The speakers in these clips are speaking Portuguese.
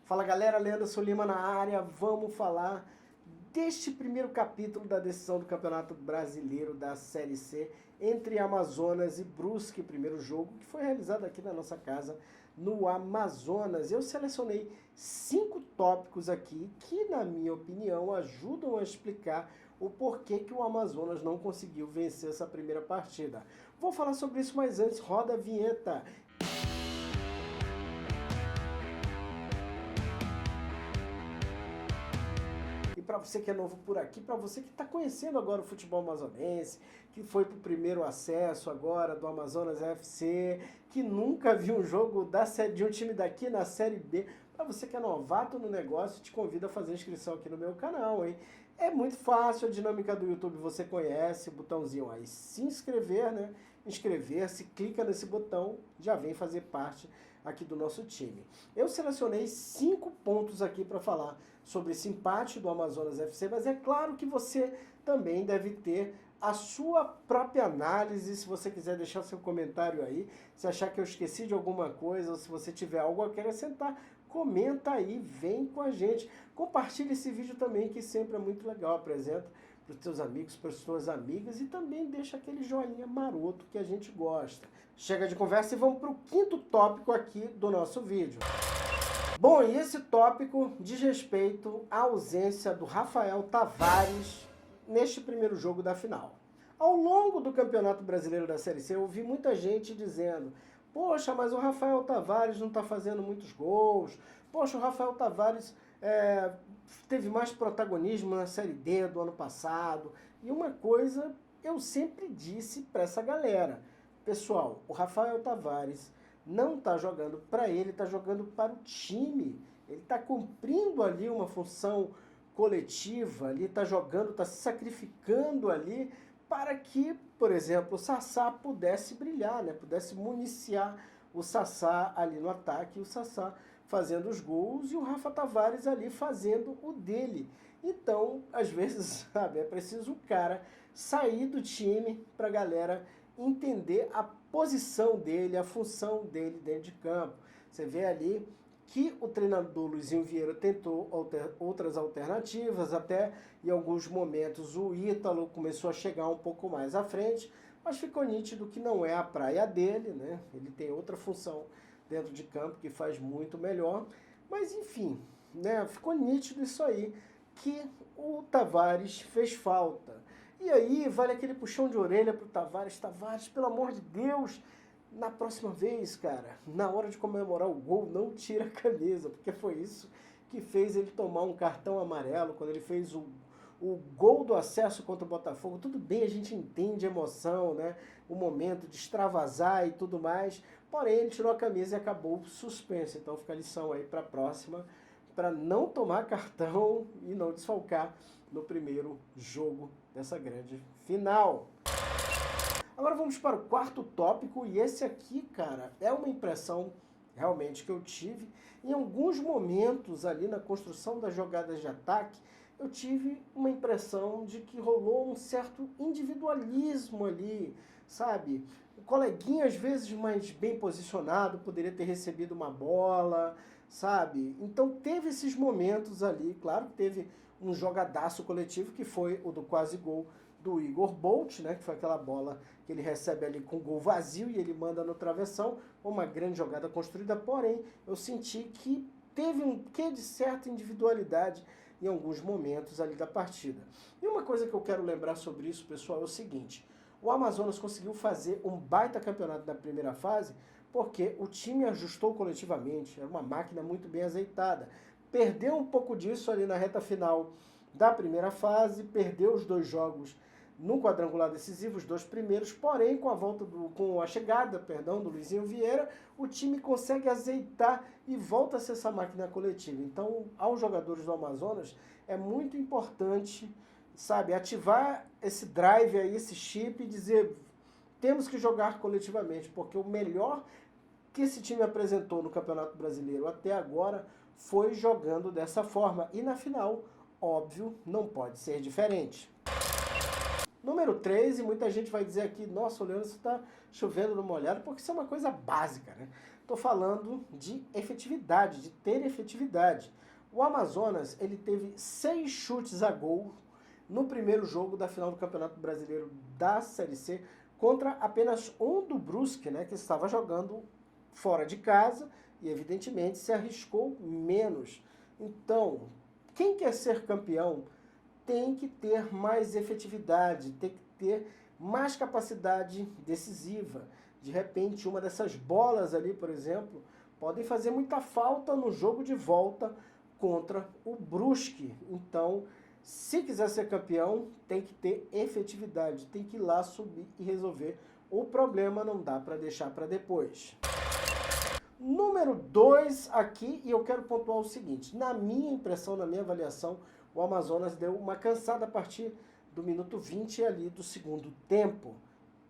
Fala galera, Leandro Lima na área, vamos falar deste primeiro capítulo da decisão do Campeonato Brasileiro da Série C entre Amazonas e Brusque, primeiro jogo que foi realizado aqui na nossa casa no Amazonas. Eu selecionei 5 tópicos aqui que, na minha opinião, ajudam a explicar o porquê que o Amazonas não conseguiu vencer essa primeira partida. Vou falar sobre isso, mas antes roda a vinheta. Para você que é novo por aqui, para você que está conhecendo agora o futebol amazonense, que foi para o primeiro acesso agora do Amazonas FC, que nunca viu um jogo de um time daqui na Série B, para você que é novato no negócio, te convido a fazer inscrição aqui no meu canal, hein? É muito fácil, a dinâmica do YouTube você conhece, o botãozinho aí se inscrever, né? Inscrever-se, clica nesse botão, já vem fazer parte aqui do nosso time. Eu selecionei 5 pontos aqui para falar sobre esse empate do Amazonas FC, mas é claro que você também deve ter a sua própria análise, se você quiser deixar seu comentário aí, se achar que eu esqueci de alguma coisa, ou se você tiver algo a querer acrescentar, comenta aí, vem com a gente. Compartilhe esse vídeo também, que sempre é muito legal, apresenta para os seus amigos, para as suas amigas, e também deixa aquele joinha maroto que a gente gosta. Chega de conversa e vamos para o 5º tópico aqui do nosso vídeo. Bom, e esse tópico diz respeito à ausência do Rafael Tavares neste primeiro jogo da final. Ao longo do Campeonato Brasileiro da Série C, eu ouvi muita gente dizendo: poxa, mas o Rafael Tavares não está fazendo muitos gols, poxa, o Rafael Tavares teve mais protagonismo na Série D do ano passado. E uma coisa eu sempre disse para essa galera: pessoal, o Rafael Tavares não está jogando para ele, está jogando para o time. Ele está cumprindo ali uma função coletiva, ali está jogando, está se sacrificando ali para que, por exemplo, o Sassá pudesse brilhar, né? Pudesse municiar o Sassá ali no ataque, o Sassá fazendo os gols e o Rafa Tavares ali fazendo o dele. Então, às vezes, sabe, é preciso o cara sair do time para a galera entender a posição dele, a função dele dentro de campo. Você vê ali que o treinador Luizinho Vieira tentou outras alternativas, até em alguns momentos o Ítalo começou a chegar um pouco mais à frente, mas ficou nítido que não é a praia dele, né? Ele tem outra função dentro de campo que faz muito melhor, mas enfim, né? Ficou nítido isso aí, que o Tavares fez falta. E aí vale aquele puxão de orelha pro Tavares: Tavares, pelo amor de Deus, na próxima vez, cara, na hora de comemorar o gol, não tira a camisa, porque foi isso que fez ele tomar um cartão amarelo quando ele fez o gol do acesso contra o Botafogo. Tudo bem, a gente entende a emoção, né? O momento de extravasar e tudo mais, porém ele tirou a camisa e acabou suspenso. Então fica a lição aí para a próxima, para não tomar cartão e não desfalcar no primeiro jogo dessa grande final. Agora vamos para o 4º tópico, e esse aqui, cara, é uma impressão realmente que eu tive. Em alguns momentos ali na construção das jogadas de ataque, eu tive uma impressão de que rolou um certo individualismo ali, sabe? O coleguinha, às vezes, mais bem posicionado, poderia ter recebido uma bola, sabe? Então teve esses momentos ali. Claro que teve um jogadaço coletivo, que foi o do quase gol do Igor Bolt, né, que foi aquela bola que ele recebe ali com gol vazio e ele manda no travessão, uma grande jogada construída, porém eu senti que teve um quê de certa individualidade em alguns momentos ali da partida. E uma coisa que eu quero lembrar sobre isso, pessoal, é o seguinte: o Amazonas conseguiu fazer um baita campeonato na primeira fase porque o time ajustou coletivamente, era uma máquina muito bem azeitada. Perdeu um pouco disso ali na reta final da primeira fase, perdeu os 2 jogos no quadrangular decisivo, os 2 primeiros, porém com a chegada do Luizinho Vieira, o time consegue azeitar e volta a ser essa máquina coletiva. Então, aos jogadores do Amazonas, é muito importante, sabe, ativar esse drive aí, esse chip, e dizer: temos que jogar coletivamente, porque o melhor que esse time apresentou no Campeonato Brasileiro até agora foi jogando dessa forma. E na final, óbvio, não pode ser diferente. Número 3, e muita gente vai dizer aqui: nossa, o Leandro, você está chovendo no molhado, porque isso é uma coisa básica, né? Estou falando de efetividade, de ter efetividade. O Amazonas, ele teve 6 chutes a gol no primeiro jogo da final do Campeonato Brasileiro da Série C, contra apenas um do Brusque, né, que estava jogando fora de casa e, evidentemente, se arriscou menos. Então, quem quer ser campeão tem que ter mais efetividade, tem que ter mais capacidade decisiva. De repente, uma dessas bolas ali, por exemplo, podem fazer muita falta no jogo de volta contra o Brusque. Então, se quiser ser campeão, tem que ter efetividade, tem que ir lá subir e resolver o problema, não dá para deixar para depois. Número 2 aqui, e eu quero pontuar o seguinte: na minha impressão, na minha avaliação, o Amazonas deu uma cansada a partir do minuto 20 ali do segundo tempo.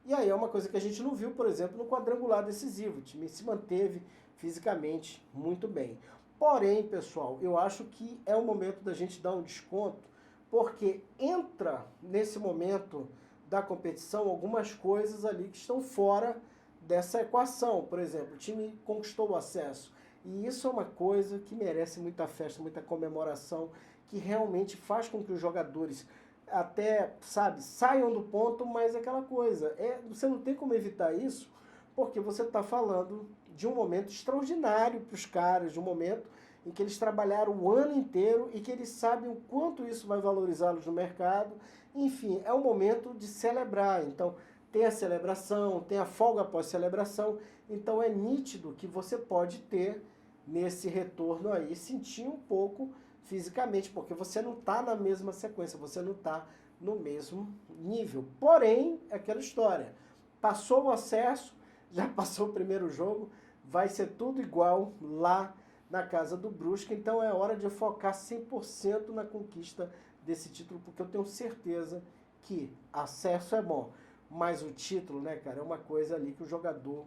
E aí é uma coisa que a gente não viu, por exemplo, no quadrangular decisivo. O time se manteve fisicamente muito bem. Porém, pessoal, eu acho que é o momento da gente dar um desconto, porque entra nesse momento da competição algumas coisas ali que estão fora dessa equação. Por exemplo, o time conquistou o acesso. E isso é uma coisa que merece muita festa, muita comemoração, que realmente faz com que os jogadores até, sabe, saiam do ponto, mas aquela coisa, você não tem como evitar isso, porque você está falando de um momento extraordinário para os caras, de um momento em que eles trabalharam o ano inteiro e que eles sabem o quanto isso vai valorizá-los no mercado. Enfim, é um momento de celebrar. Então, tem a celebração, tem a folga após celebração, então é nítido que você pode ter nesse retorno aí, sentir um pouco fisicamente, porque você não está na mesma sequência, você não está no mesmo nível. Porém, é aquela história, passou o acesso, já passou o primeiro jogo, vai ser tudo igual lá na casa do Brusque, então é hora de focar 100% na conquista desse título, porque eu tenho certeza que acesso é bom, mas o título, né, cara, é uma coisa ali que o jogador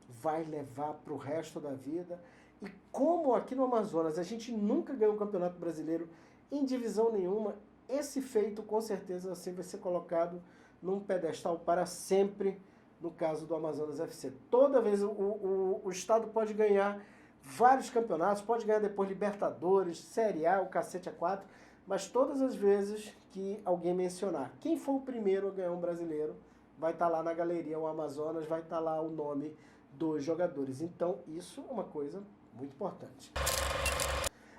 vai levar para o resto da vida. E como aqui no Amazonas a gente nunca ganhou um campeonato brasileiro em divisão nenhuma, esse feito com certeza assim vai ser colocado num pedestal para sempre no caso do Amazonas FC. Toda vez o estado pode ganhar vários campeonatos, pode ganhar depois Libertadores, Série A, o cacete a 4, mas todas as vezes que alguém mencionar quem foi o primeiro a ganhar um brasileiro, vai estar lá na galeria o Amazonas, vai estar lá o nome dos jogadores. Então isso é uma coisa muito importante.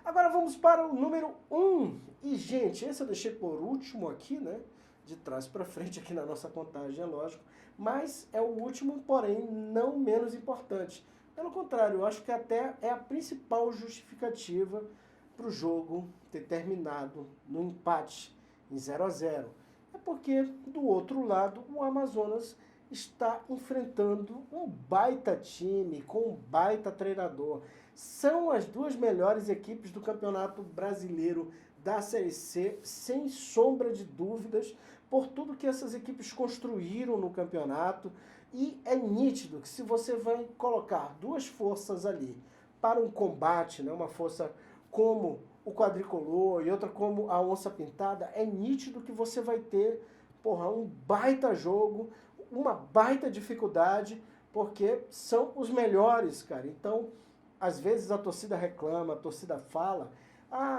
Agora vamos para o número 1. E, gente, esse eu deixei por último aqui, né? De trás para frente aqui na nossa contagem, é lógico. Mas é o último, porém, não menos importante. Pelo contrário, eu acho que até é a principal justificativa para o jogo ter terminado no empate em 0-0. É porque, do outro lado, o Amazonas está enfrentando um baita time, com um baita treinador. São as duas melhores equipes do Campeonato Brasileiro da Série C, sem sombra de dúvidas, por tudo que essas equipes construíram no campeonato. E é nítido que se você vai colocar duas forças ali para um combate, né, uma força como o quadricolor e outra como a onça pintada, é nítido que você vai ter, um baita jogo, uma baita dificuldade, porque são os melhores, cara. Então, às vezes a torcida reclama, a torcida fala,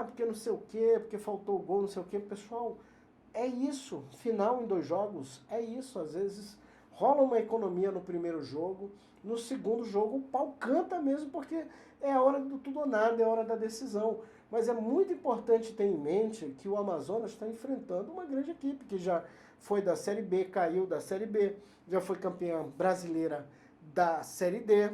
porque não sei o quê, porque faltou o gol, não sei o quê. Pessoal, é isso. Final em 2 jogos, é isso. Às vezes rola uma economia no primeiro jogo, no segundo jogo o pau canta mesmo, porque é a hora do tudo ou nada, é a hora da decisão. Mas é muito importante ter em mente que o Amazonas está enfrentando uma grande equipe, que já foi da Série B, caiu da Série B, já foi campeã brasileira da Série D.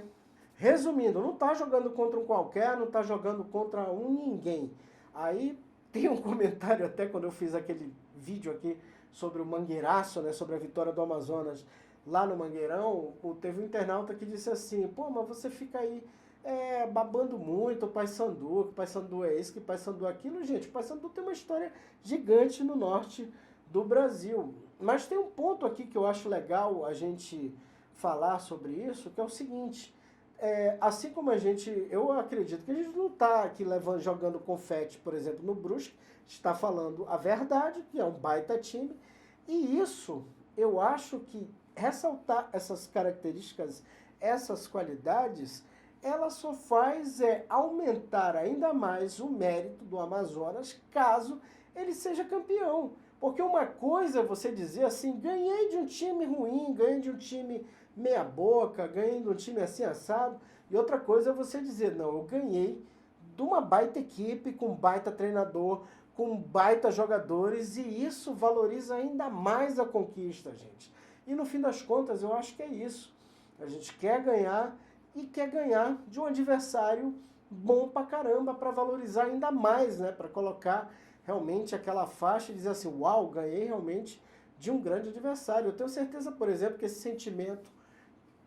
Resumindo, não está jogando contra um qualquer, não está jogando contra um ninguém. Aí tem um comentário até quando eu fiz aquele vídeo aqui sobre o Mangueiraço, né, sobre a vitória do Amazonas lá no Mangueirão, teve um internauta que disse assim, mas você fica aí babando muito o Paysandu, que o Paysandu é esse, que o Paysandu é aquilo. Gente, o Paysandu tem uma história gigante no norte do Brasil. Mas tem um ponto aqui que eu acho legal a gente falar sobre isso, que é o seguinte, assim como eu acredito que a gente não está aqui jogando confete, por exemplo, no Brusque, está falando a verdade, que é um baita time, e isso, eu acho que ressaltar essas características, essas qualidades, ela só faz aumentar ainda mais o mérito do Amazonas caso ele seja campeão. Porque uma coisa é você dizer assim, ganhei de um time ruim, ganhei de um time meia boca, ganhei de um time assim assado, e outra coisa é você dizer, não, eu ganhei de uma baita equipe, com um baita treinador, com baita jogadores, e isso valoriza ainda mais a conquista, gente. E no fim das contas, eu acho que é isso. A gente quer ganhar e quer ganhar de um adversário bom pra caramba, para valorizar ainda mais, né? Para colocar realmente aquela faixa e dizer assim, uau, ganhei realmente de um grande adversário. Eu tenho certeza, por exemplo, que esse sentimento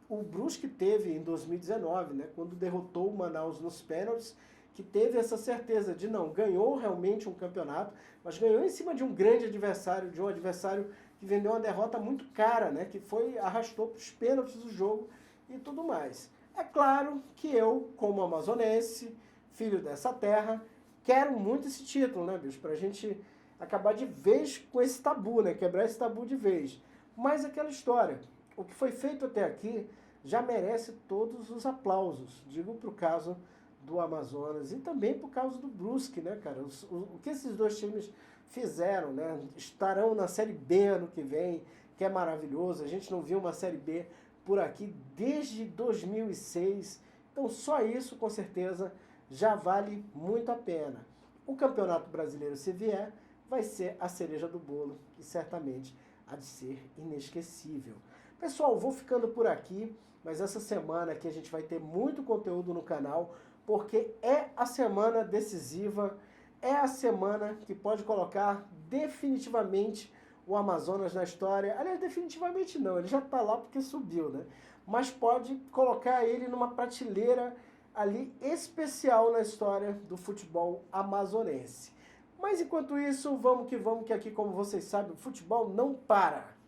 o Brusque teve em 2019, né? Quando derrotou o Manaus nos pênaltis, que teve essa certeza de não, ganhou realmente um campeonato, mas ganhou em cima de um grande adversário, de um adversário que vendeu uma derrota muito cara, né? Que foi, arrastou para os pênaltis do jogo e tudo mais. É claro que eu, como amazonense, filho dessa terra, quero muito esse título, né, bicho? Pra gente acabar de vez com esse tabu, né? Quebrar esse tabu de vez. Mas aquela história, o que foi feito até aqui já merece todos os aplausos. Digo pro caso do Amazonas e também por causa do Brusque, né, cara? O que esses dois times fizeram, né? Estarão na Série B ano que vem, que é maravilhoso. A gente não viu uma Série B por aqui desde 2006. Então só isso, com certeza, já vale muito a pena. O Campeonato Brasileiro, se vier, vai ser a cereja do bolo e certamente há de ser inesquecível. Pessoal, vou ficando por aqui, mas essa semana aqui a gente vai ter muito conteúdo no canal, porque é a semana decisiva, é a semana que pode colocar definitivamente o Amazonas na história. Aliás, definitivamente não, ele já está lá porque subiu, né? Mas pode colocar ele numa prateleira ali especial na história do futebol amazonense. Mas enquanto isso, vamos que aqui, como vocês sabem, o futebol não para.